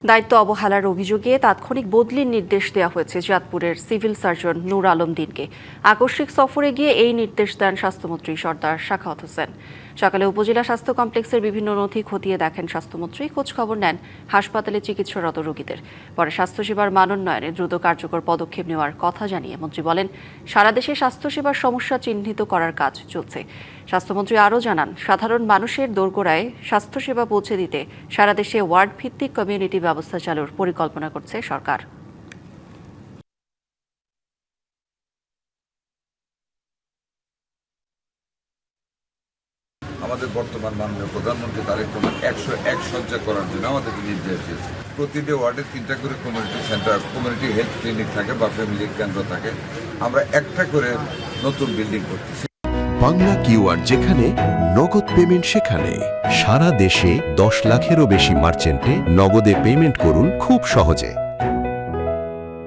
দায়িত্ব অবহেলার অভিযোগে তাৎক্ষণিক বদলির নির্দেশ দেওয়া হয়েছে চাঁদপুরের সিভিল সার্জন নূর আলম দিনকে। আকস্মিক সফরে গিয়ে এই নির্দেশ দেন স্বাস্থ্যমন্ত্রী সর্দার সাখাওয়াত হোসেন। সকালে উপজেলা স্বাস্থ্য কমপ্লেক্সের বিভিন্ন নথি খতিয়ে দেখেন স্বাস্থ্যমন্ত্রী, খোঁজখবর নেন হাসপাতালে চিকিৎসারত রোগীদের। পরে স্বাস্থ্যসেবার মানোন্নয়নে দ্রুত কার্যকর পদক্ষেপ নেওয়ার কথা জানিয়ে মন্ত্রী বলেন, সারা দেশে স্বাস্থ্যসেবার সমস্যা চিহ্নিত করার কাজ চলছে। স্বাস্থ্যমন্ত্রী আরও জানান, সাধারণ মানুষের দোরগোড়ায় স্বাস্থ্যসেবা পৌঁছে দিতে সারা দেশে ওয়ার্ড ভিত্তিক কমিউনিটি ব্যবস্থা চালুর পরিকল্পনা করছে সরকার। আমাদের বর্তমান মাননীয় প্রধানমন্ত্রী তারেক রহমান 101 শয্যা করার জন্য আমাদেরকে নির্দেশ দিয়েছে। প্রতিটি ওয়ার্ডে 3টা করে community centre, community health clinic থাকে বা ফ্যামিলি কেন্দ্র থাকে। আমরা একটা করে নতুন বিল্ডিং করতেছি। বাংলা কিউআর, যেখানে নগদ পেমেন্ট সেখানে। সারা দেশে 10 লাখেরও বেশি মার্চেন্টে নগদে পেমেন্ট করুন খুব সহজে।